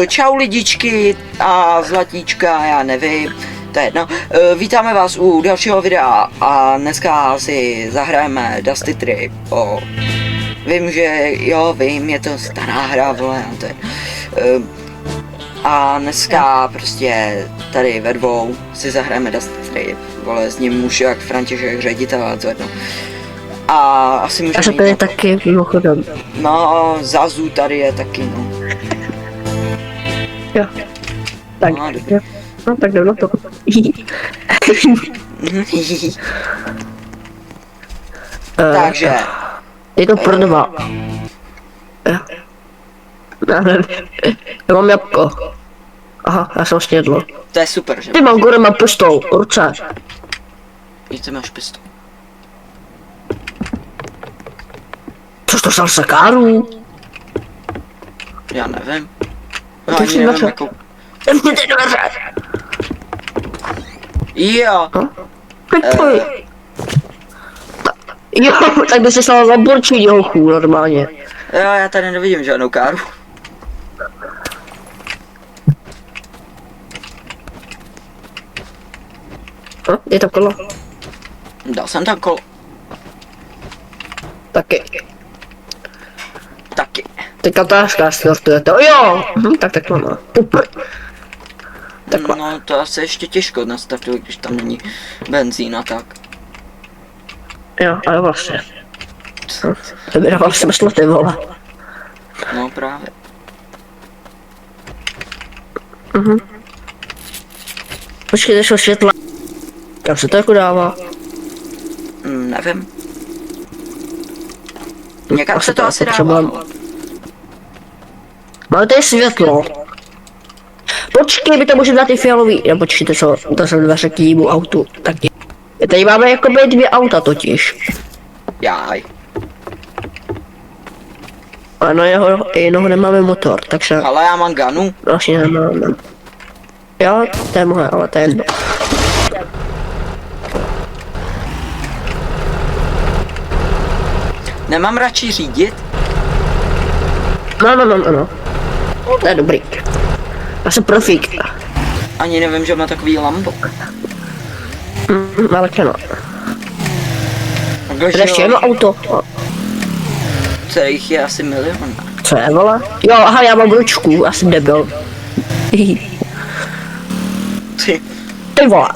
Čau lidičky a zlatíčka, já nevím, to je jedno. Vítáme vás u dalšího videa a dneska si zahrajeme Dusty Trip. Vím, že jo, vím, je to stará hra, vole, to je. A dneska prostě tady ve dvou si zahrajeme Dusty Trip, vole, s ním už jak František ředitel a to jedno. A asi můžeme. Já jsem tady taky mimochodem. No, Zazu tady je taky, no. Jo. Tak, no tak jdem na to. Takže. Je to pro dva. Já nevím. Já mám jabko. Aha, já jsem snědl. To je super, že? Ty mám gore, mám pistol, ruce. Ty máš pistol. Což to sal sakáru? Já nevím. No, No, ani nevím, jakou. Jo. Jo, tak by se stala zaborčit hochu normálně. Jo, já tady nevidím žádnou káru. Je to kolo? Dal jsem tam kolo. Taky. Taky. Teďka táška startuje to, jo! Tak mám. Takhle. No to asi ještě těžko nastartuje, když tam není benzín a tak. Jo, ale vlastně. To by dával smysl, ty vole. No právě. Počkej, jdeš o světla. Kam se to jako dává? Nevím. Někam se to asi dává. Máme tady světlo. Počkej, my to můžeme dát i fialový. No počkejte, co? To jsem dveře k jinému autu. Taky. Tady máme jakoby dvě auta totiž. Jaj. Ano, jednoho nemáme motor, takže... Ale já mám ganu. Vlastně nemáme. Jo, to je moje, ale to je jedno. Nemám radši řídit? No. To je dobrý. Já jsem profík. Ani nevím, že má takový Lambo. Ale no. Takže Ještě jedno auto. kterých je asi milion. Co je, vole? Jo, aha, já mám ručku, já jsem debil. Ty vole.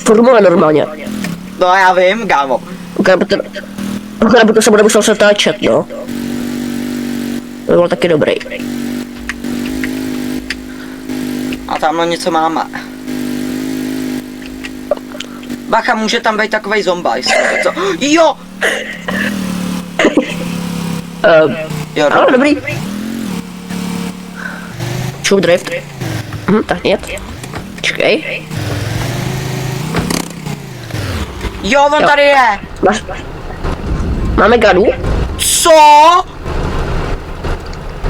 Formule normálně. No já vím, kámo. Nebo to se bude muset setáčet, no. To bylo taky dobrý. A tamhle něco máme. Bacha, může tam být takovej zombajs. Co? Jo! Jo, Ale dobrý. Čup drift. Tak jet. Čekej. Jo, on Jo. tady je! Máme gadu? Co?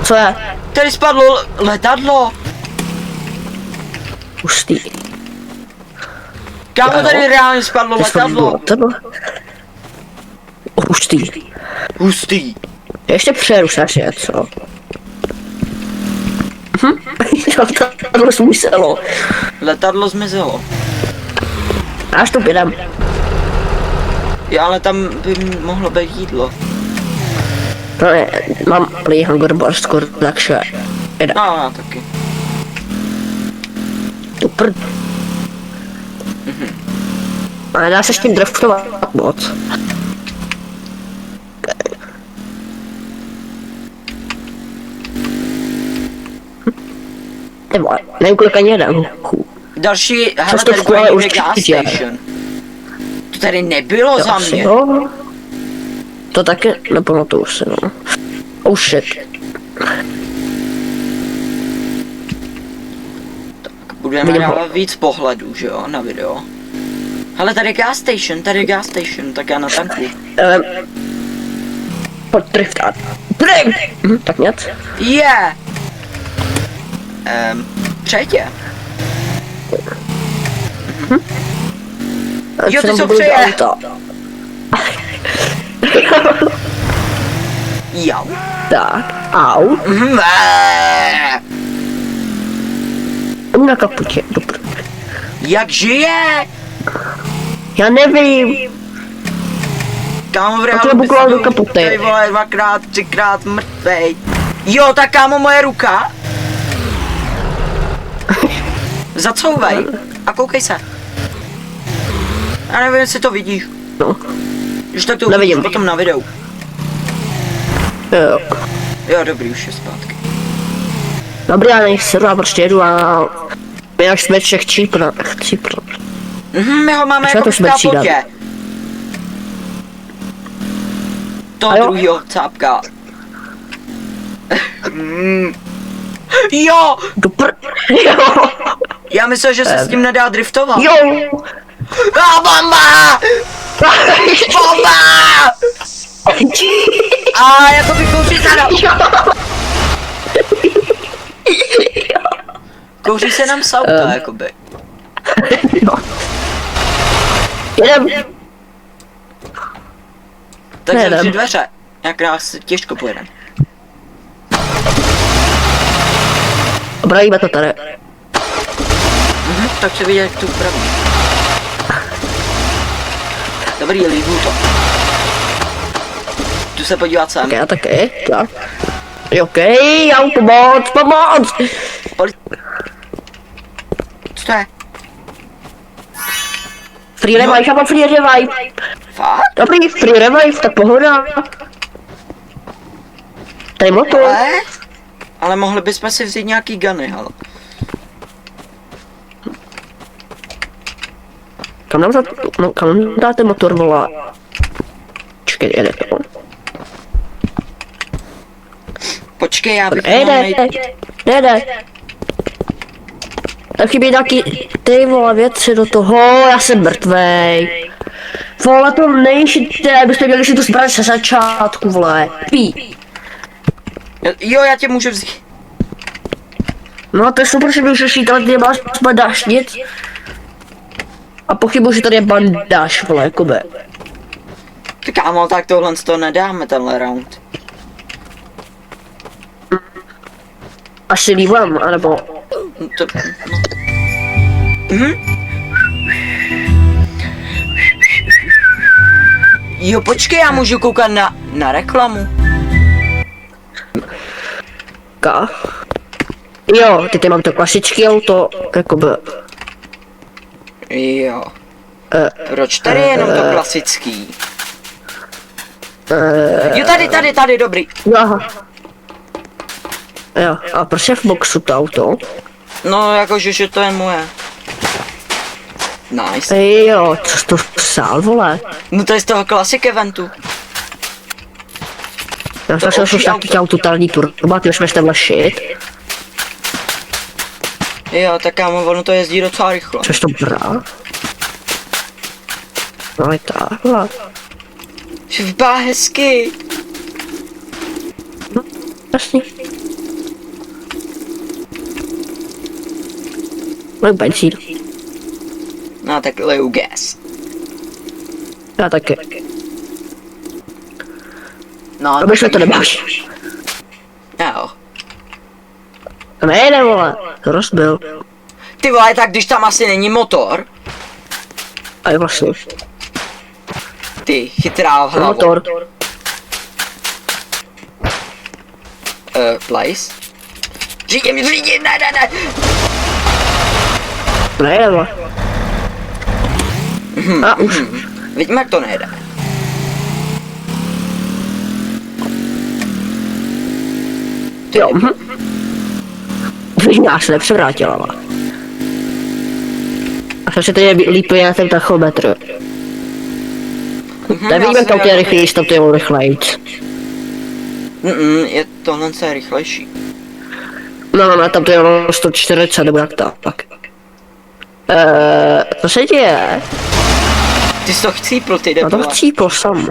Co je? Tady spadlo letadlo. Hustý. Kámo, tady reálně spadlo letadlo. Hustý. Hustý. Ještě přeru se asi co? Letadlo zmizelo. Letadlo zmizelo. Až to pědem. Jo, ale tam by mohlo být jídlo. No ne, mám plný hunger bar skoro, takže jde. No, já taky. Tu prd. Ale dá se s tím driftovat moc. Ty vole, nevím kolik ani jeden. Další, hele, to tady v kole bude už gas určitě. station. To tady nebylo za mě. Jo. To taky nepamatuju si, no. Oh shit. Budeme dávat víc pohledů, že jo, na video. Hele, tady je gas station, tak já natankuju. Pojď driftat. Drift! Tak nic. Je! Přejďte. Jo, ty jsou přeje. Jo. Jo. Tak. Au. Mhm, Na kaputě, dobře. Jak žije? Já nevím. Kámo, v to reálu je bys buklal do byl, kapoty. ty vole, 2x, 3x mrtvej. Jo, tak kámo, moje ruka. Zacouvej a koukej se. Já nevím, jestli to vidíš. No, Když tak to nevidím. uvidíš potom na videu. jo. Jo, dobrý, už je zpátky. Dobrý, já nejsedu, já prostě jedu a... My jak jsme všech Chcípr. My ho máme Co jako to v jsme kapotě. To A jo. druhýho cápka. Jo! Dobr. Jo. Já myslel, že se s tím nedá driftovat. Jo. A bomba! Bomba! A jako vykouří se nám. Kouří se nám z auta, jakoby. Jo. Jedem. Tak Nejdem. zavři dveře. Jak nás těžko pojede. Opravíme to tady. Tak se vidět, jak tu upraví. Dobrý, líbí to. Jdu se podívat sem. Ok, já taky. Tak. Ok, já pomoc. Co to je? Free revive, já mám free revive. Fakt? Dobrý, free revive, tak pohoda. Tady motor. Ale mohli bychom si vzít nějaký guny, hele. Kam nám dáte motor, volá? Čekej, jede to. Počkej, já bych měl najít... Jede. Tak chybí taky ty vole věci do toho, já jsem mrtvej. Vole, to nejšité, byste měli si tu zbraň se začátku, vole. Pí. Jo, já tě můžu vzít. No to je super, že můžeš jít, ale ty nemáš bandáž nic. A pochybuji, že tady je bandáž, vole, jakoby. Tak kámo, tak tohle z toho nedáme, tenhle round. Asi líbám, anebo... To... Jo, počkej, já můžu koukat na reklamu. Ka. Jo, ty mám to klasický auto, jakoby... Jo. Proč tady je jenom to klasický? Jo, tady, dobrý. Aha. Jo, a proč je v boxu to auto? No, jakože, že to je moje. Nice. Jo, co jsi to psal, vole? No to je z toho klasik eventu. Já jsem se nějaký totální turbo, ty už jsme tenhle shit. Jo, tak kámo, ono to jezdí docela rychle. Což to brá? No je takhle. Vypadá hezky. Jasný. Můj benzín. No tak leju gas. Já taky. No, Aby jsme to nemáš. Jo. To nejde, vole. To rozbil. Ty vole, tak když tam asi není motor, A je vlastně. ty chytrá hlava. Motor. Place. Řídím, ne. Nejde, vole. A už. Vidíme, jak to nejde. Jo. Já se nepřevrátila, vole. A co se tady lípí na ten tachometr? Nevím, jak tam to je rychlejší, tam to je rychlejc. Je tohle je rychlejší. No, tam to je 140 nebo jak tak. Co se děje? Ty jsi to chcípl, ty No to debila. chcípl sam.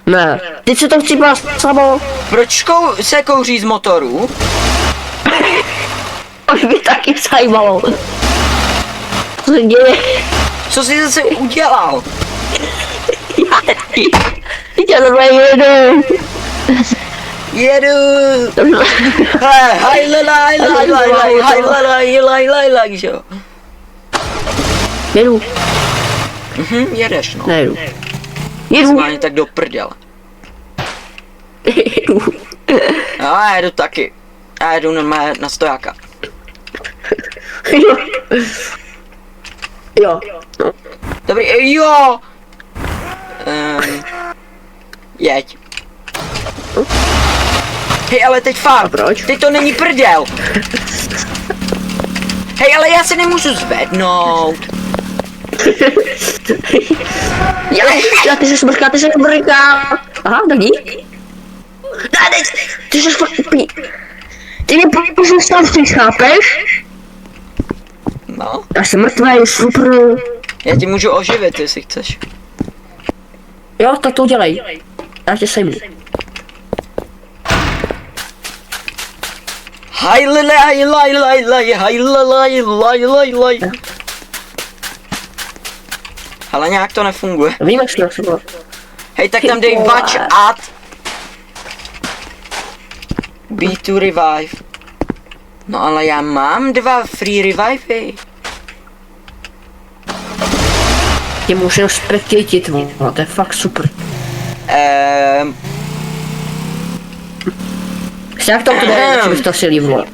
Ne, ty si to chcípla samo. Proč se kouří z motoru? Už by taky zajímalo. Co se děje? Co jsi zase udělal? Já to jedu. Jedu! Hej, že jo? Jedu. Jedeš, no. Nejedu. Jedu. Schválně tak do prdele. Jedu. Já jedu taky. Já jedu normálně na stojáka. Jo. No. Dobrý, jo! Jeď. Hej, ale teď fakt, proč? teď to není prdel. Hej, ale já se nemůžu zvednout. Ty jsi smrká, ty jsi smrká. Aha, tak dík. Ty jsi smrký. Ty mě prostě stavci, chápeš? No, Já jsem mrtvý, super. já ti můžu oživit, jestli chceš. Jo, tak to udělej. Já tě sejmu. Hajlaj. Ale nějak to nefunguje. Vím, jak to bylo. Hej, tak tam dej watch at B2 revive. No ale já mám 2 free revivey. Tě můžu jenom spektětit, no, to je fakt super. Jak to jde, že bych to si líbilo.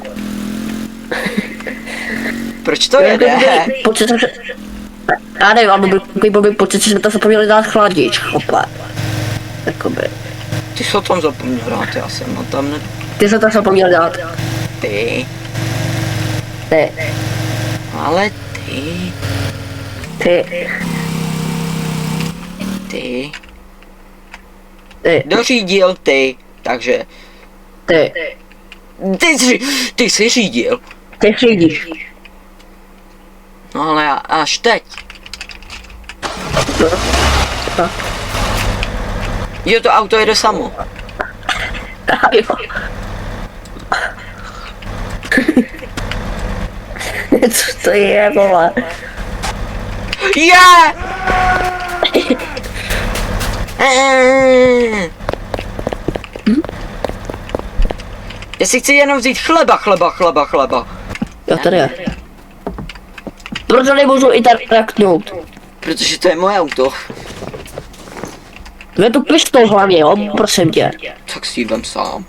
Proč to jede? Pocit jsem se... Já nevím, ale byl pocit, že jsme to zapomněli dát chladič, chlape. Jakoby. Ty jsi o tom zapomněl dát, já jsem no tam ne... Ty jsi to zapomněl dát. Ty. Ty. Ale ty. Ty. Ty. Ty. Dořídil ty, takže... Ty. Ty jsi řídil. Ty řídíš. No ale až teď. No. Jo, to auto jede samo. Jo. Co to je, vole? Je! Já si chci jenom vzít chleba. Jo, tady je. Proč nemůžu interaktnout? Protože to je moje auto. Je tu pistol hlavně, jo, prosím tě. Tak si ji vem sám.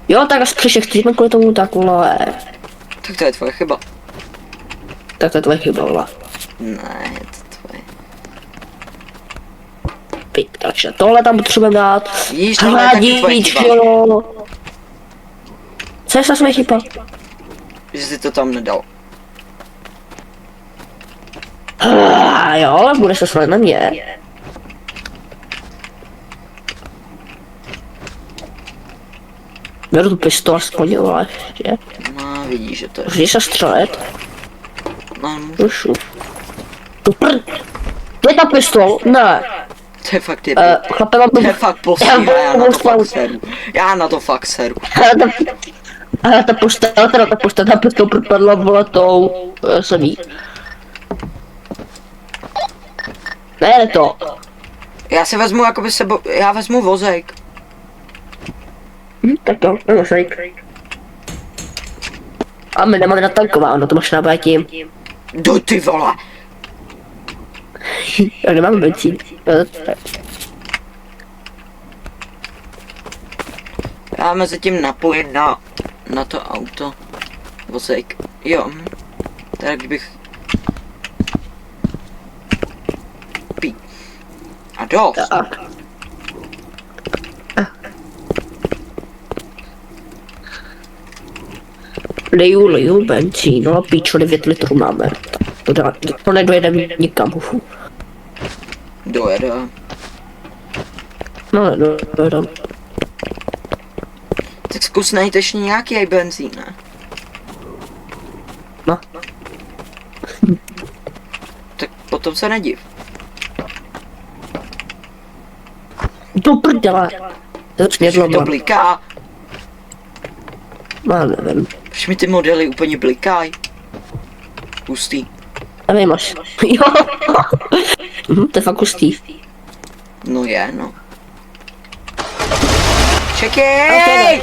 Jo, tak až přišel chceme kvůli tomu tak, vole. Tak to je tvoje chyba. Tak to je tvoje chyba, vole. Ne, je to tvoje. Pět, takže tohle tam potřebujeme dát. Víš, tohle je taky tvoje chyba. jo. Co je zase moje chyba? Že jsi to tam nedal. Jo, ale bude se sledit na mě. Beru tu pistol aspoň, jo, ještě. No, vidíš, že to je. Můžeš se střelit? No, můžu. Můžu. Je ta pistol? Ne. To je fakt Chlape, mám to je fakt posílá, já na to fakt seru. Já na to fakt seru. Ale ta pistol propadla, vole, tou semí. Ne to. Já si vezmu jakoby sebou, já vezmu vozejk. Tak to, no sejk. A my nemáme natankováno, to máš nabát tím. Do ty vole. Já nemám benzín. Já mezi tím napojím na to auto. Vozejk. Jo. Tak bych... Pí. A dost. Tak. Leju benzín, no a píčo 9 litrů máme. To nedojede nikam, hufu. Dojede. No, dojede. Tak zkus najít ještě nějaký benzín, ne? No. Tak potom se nediv. Do prdele. Začne Proč mi to dlouho. bliká? No, nevím. Proč mi ty modely úplně blikají? Hustý. Nevím až. Jo. To je fakt hustý. No je, no. Čekej!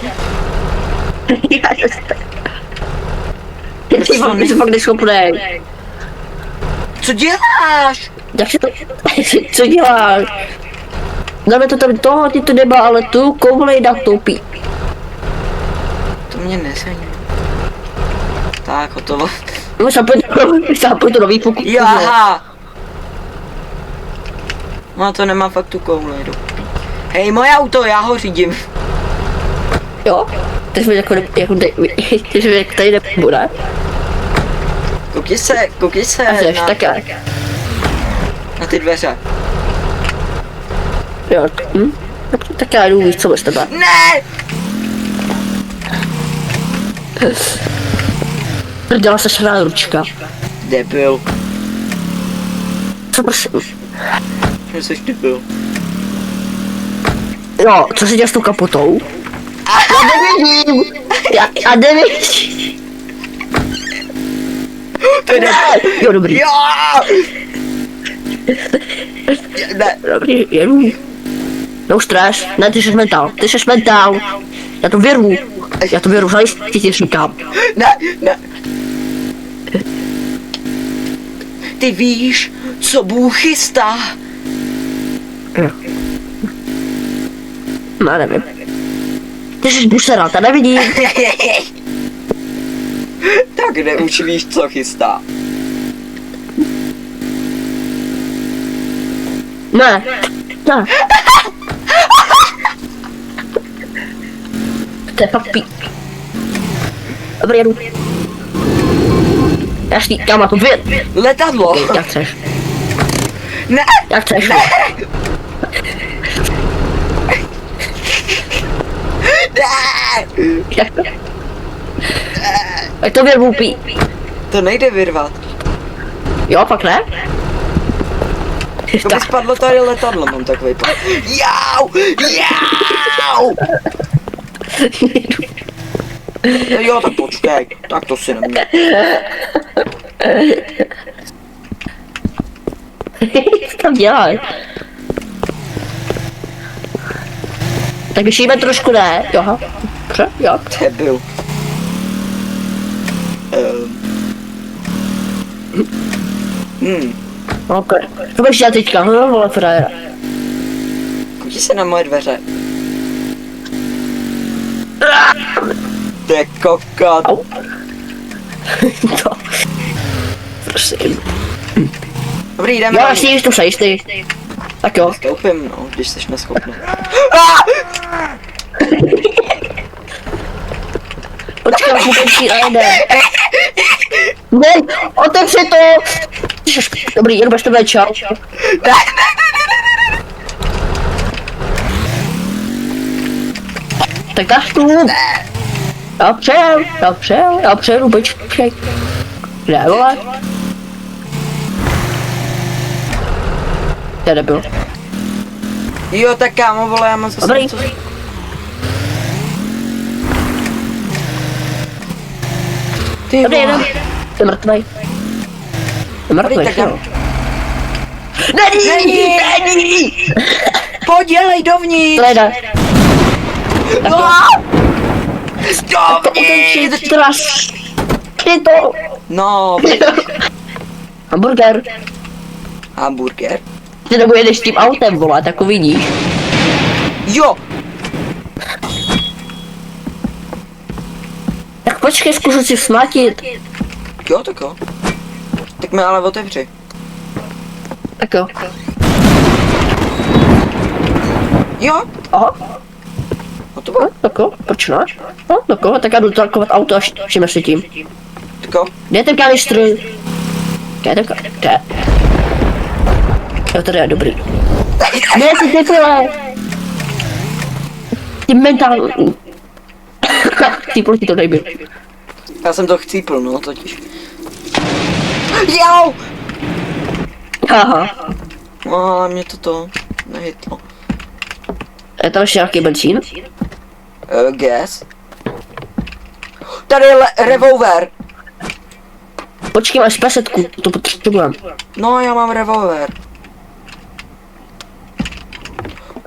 Ty jsi fakt neschopnej. Co děláš? Jak si to... Co děláš? Dáme to tam toho, ty to nemá, ale tu koulej na toupí. To mě nezajímá. Tak, hotovo. No, sápuj to nový pokud. Jaha! No to nemá fakt tu kouli. Hej, moje auto, já ho řídím. Jo? Ty jsi jako tady nebude. Koukni se A tak já. na ty dveře. Jo, tak já jdu víc, co bez tebe. Ne! Dělá se šrá ručka. Debil. Co prosím? Že jsi debil. Jo, co se dělá s tou kapotou? Já nevidím! Já nevidím! To je debil. Jo, dobrý. Jo! Ne. Dobrý, jedu. No stres, ne, ty jsi mentál. Já to věru, zajistě ti říkám. Ne. Ty víš, co Bůh chystá? Jo. No, nevím. Ty jsi busera, to nevidím. Tak už víš, co chystá. Ne. To je fakt pík. Dobrý, jedu. Jasný, já mám to věd. Letadlo. Jak chceš. Ne. Jak chceš. Ne. Jak to? Jak to vyrvu pí. To nejde vyrvat. Jo, pak ne? To by spadlo tady letadlo, mám takový plán. Jau! Jo, tak počkej, tak to si neměl. Co tam děláš? Tak vyšíme trošku, ne? Jo, dobře, jo. Debil. Ok. To budeš dělat teďka, no vole, frajera. Koukni se na moje dveře. To je kokot. Au. To. Prosím. Dobrý, jdeme. Jo, jasně, tu sejš ty. Tak jo. Stoupím, no, když jsi neschopný. Počkej, kupenčí, ale ne. Ne, otevři to. Dobrý, jenom bez tebe, čau. Tak dáš tu. Já přejdu, počkej. Ne, vole. To je nebyl. Jo, tak kámo, vole, já mám zase Dobrý. něco. Ty Dobrý, vole. jenom. Jsi mrtvej. Jsi mrtvej, Dobrý, tak jo. Není! Pojď, jelej dovnitř! Leda. No! To utenčí, Dovnitř! tras. Ty to. No, Hamburger. hamburger. Ty nebo jedeš tím autem, vole, tak ho vidíš. Jo! Tak počkej, zkusu si vsmátit. Jo, tak jo. Tak mi ale otevři. Tak jo. Jo? Aha, Hotovo? no, tak jo, proč ne? No, tak jo, tak já jdu takovat auto až všimne si tím. Tak jo. Kde je ten kanistr? Kde? Jo, tady je dobrý. Ne, ty pile! Ty mentální... Ty proti to nejbyl. Já jsem to chcípl, no, totiž. Jau! Aha. No, ale mě to nehytlo. Je tam ještě nějaký benzín? Gas. Tady je revolver. Počkej, máš pesetku, to potřebujem. No, já mám revolver.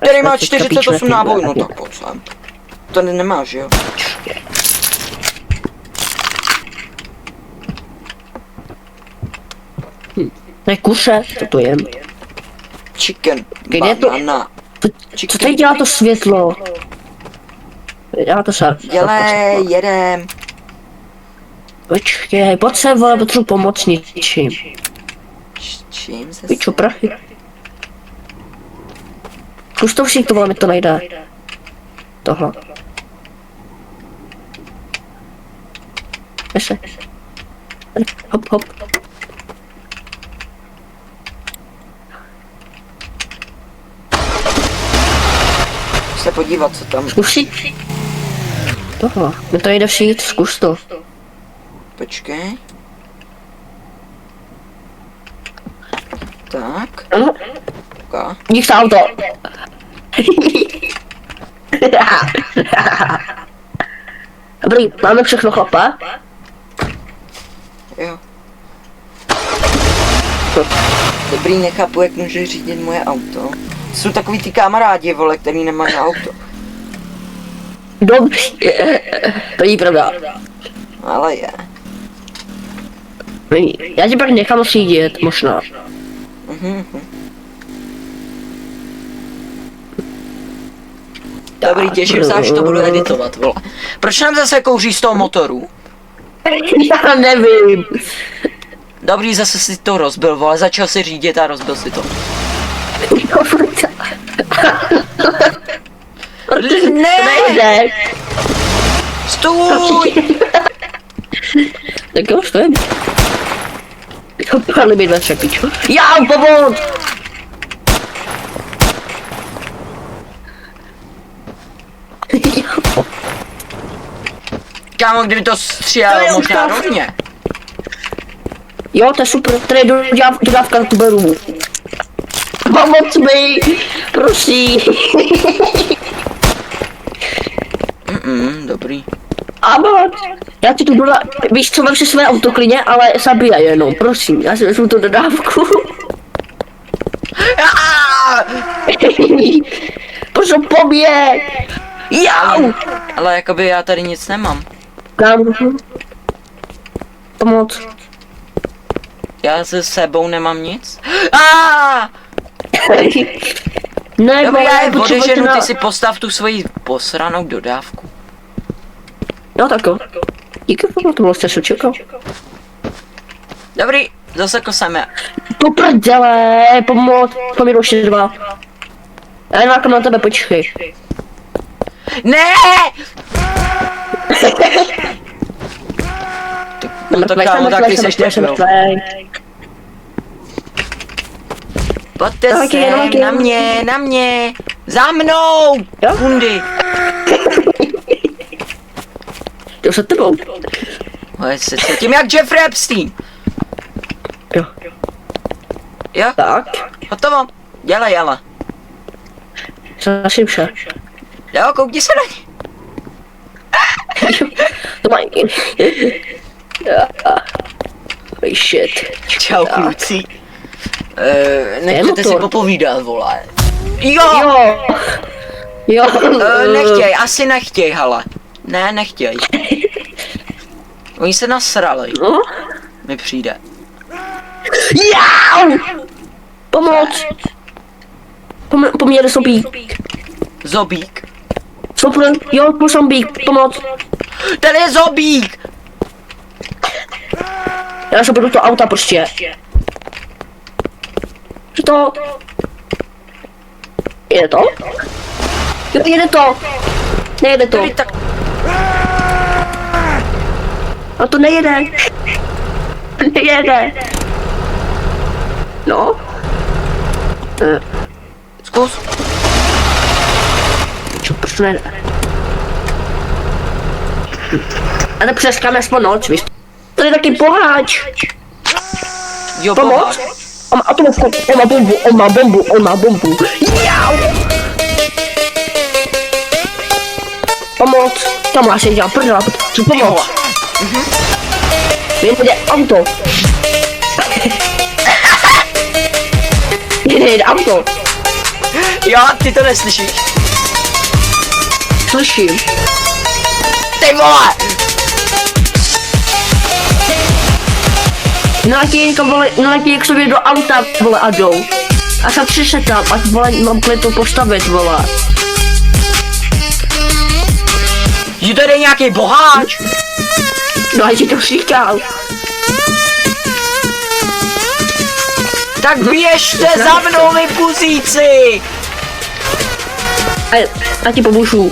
Který má 48 nábojů, no tak pojď sem. To nemáš, jo? To je kuře, co to je? Chicken, Kde je to? banana. Co tady dělá to světlo? Dělá to se. Dělej, jedem. Počkej, pojď se, vole, potřebuji pomoct něčím. Čím se Pičo, prachy. Zkus to všik, to vole, mi to najde. Tohle. Ještě. Hop, hop. se podívat, co tam. Zkus si. Tohle. Mi to jde všít, zkus to. Počkej. Tak. Ano. Okay. Dík se auto. Dobrý, máme všechno, chlapa. Jo. Dobrý, nechápu, jak může řídit moje auto. Jsou takový ty kamarádi, vole, který nemají auto. Dobrý. To je pravda. Ale je. Já tě pak nechám řídit, možná. Dobrý, těším se, až to budu editovat, vole. Proč nám zase kouří z toho motoru? Já nevím. Dobrý, zase si to rozbil, vole, začal si řídit a rozbil si to. Ne! Nejde. Stůj! Tak jo, stojím. Pali mi dva třepičku. Já, pomoc! Kámo, kdyby to střílelo možná rovně. Jo, to je super, tady dodávka na tu beru. Pomoc mi, prosím. Dobrý. Amo, já ti tu dodám, víš co, mám si své auto klidně, ale zabíjaj jenom, prosím, já si vezmu tu dodávku. Proč po mě? Jau! Ale jakoby já tady nic nemám. Kámo, pomoc. Já se sebou nemám nic. Ne, Dobrý, já je potřebuji odeženu, na... ty si postav tu svoji posranou dodávku. Jo, tak jo. Díky, to bylo jste čekal. Dobrý, zase koseme. To prdele, pomoc, pomíru ještě dva. Já jenom na tebe, počkej. Ne! No to kámo, taky seš debil. Pojďte sem, na mě, za mnou, kundy. Jo, se tebou. Ale se cítím jak Jeffrey Epstein. Jo. Jo? Tak. Hotovo, dělej, ale. Zaším vše. Jo, koukni se na ně. To mají. Oh shit. Čau, kluci. Nechcete si popovídat, vole. Jo! Jo. Nechtěj, asi nechtěj, hele. Ne, nechtěj. Oni se nasrali. No? Mi přijde. Jau! Pomoc! Po mně jde zombík. Zobík? Super, jo, po zombík, pomoc. Tady je zobík! Já se budu to auta prostě. Co to? Jede to? Jo, jede to. Nejede to. Tady tak... A to nejede. Nejede. No. Zkus. Čo, proč to nejde? A nepřeskáme aspoň noc, víš? To je taky boháč. Jo, Pomoc? boháč. On má atomovku, on má bombu. Jau! Pomoc. Tam já si dělám prdela, co pomoc? Jde auto. Jde auto. Jo, ty to neslyšíš. Slyším. Ty vole! Naletí někam, vole, naletí k sobě do auta, vole, a jdou. A jsem přišel tam, ať, vole, mám klid to postavit, vole. Je tady nějaký boháč? No a ti to říkal. Tak běžte za mnou, vy puzíci! A ti pomůžu.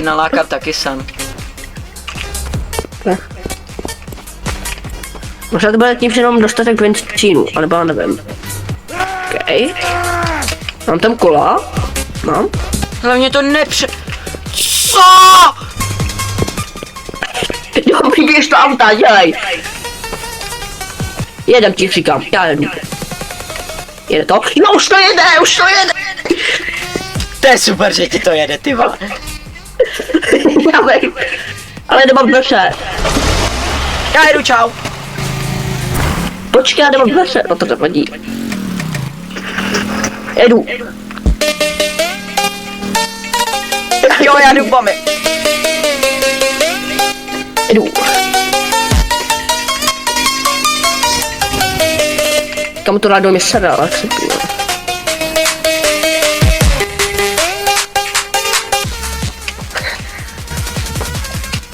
Nalákat taky jsem. Možná to bude tím, že mám dostatek benzínu, alebo já nevím. Okej. Mám tam kola? Mám? Hlavně to Co? Jo, běž to auta, dělej. Jedem ti říkám, já jedu. Jede to? No už to jede, už to jede. To je super, že ti to jede, ty vole. Já vím. Ale nemám dveře. Já jedu, čau. Počkej, já nemám dveře. No to nevadí. Jedu. Jo, já jdu po mi. Jedu. Kam to rádo mi sere, ale se piju.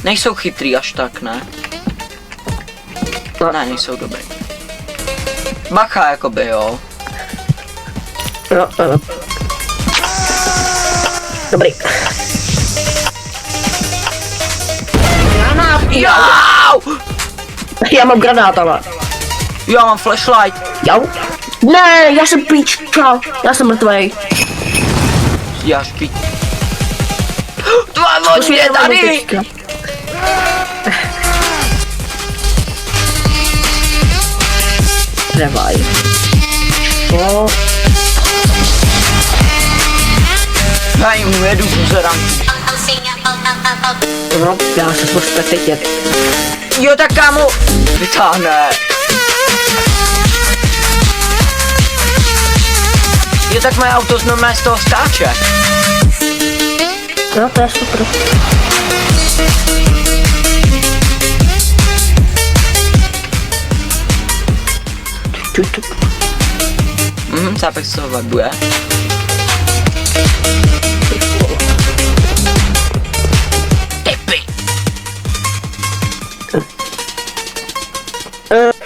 Nejsou chytrý až tak, ne? No. Ne, nejsou dobrý. Bacha, jakoby, jo. No. Dobrý. Granát, Jau! já mám granát, ale. Já mám flashlight. Jau. Ne, já jsem pryč, čau. Já jsem mrtvej. Já špít. Tvoje loď je tady! Revaj. Co? Já jim jedu buzerám. No, já se prostě teď. Jo, tak kámo, vytáhne. Jo, tak moje auto znamená z toho skáče. No, to je super. Cápek z toho vaguje. Typy.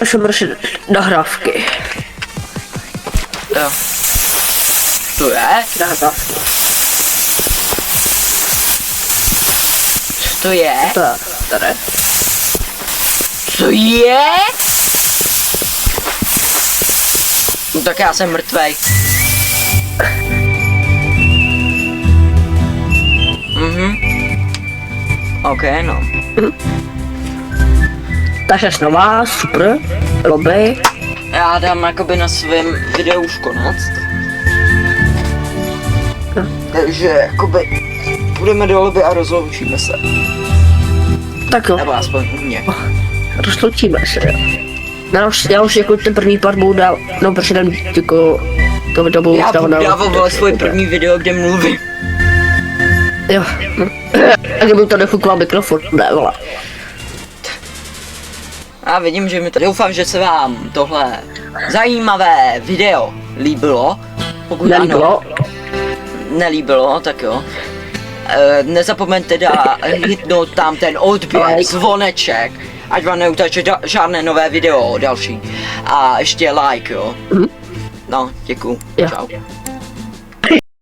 Jsem prostě nahrávky. Jo. To je? Nahrávky. To je? To je, tady. Co je? No tak já jsem mrtvej. OK, no. Takže nová, super, lobby. Já dám jakoby na svém videu už konec. Takže jakoby půjdeme do lobby a rozloučíme se. Tak jo, Nebo aspoň u mě. rozloučíme se, jo. Já už jako ten první part budu dál, no protože tam jako to budu Já budu dál. dával svůj první video, kde mluvím. Jo, no. A kdyby to nefukoval mikrofon, ne vole. A vidím, že mi to... Doufám, že se vám tohle zajímavé video líbilo. Pokud Nelíbilo. ano, nelíbilo, tak jo. Nezapomeňte hitnout tam ten odběr, zvoneček, ať vám neuteče žádné nové video další. A ještě like, jo. No, děkuju. Jo. Čau.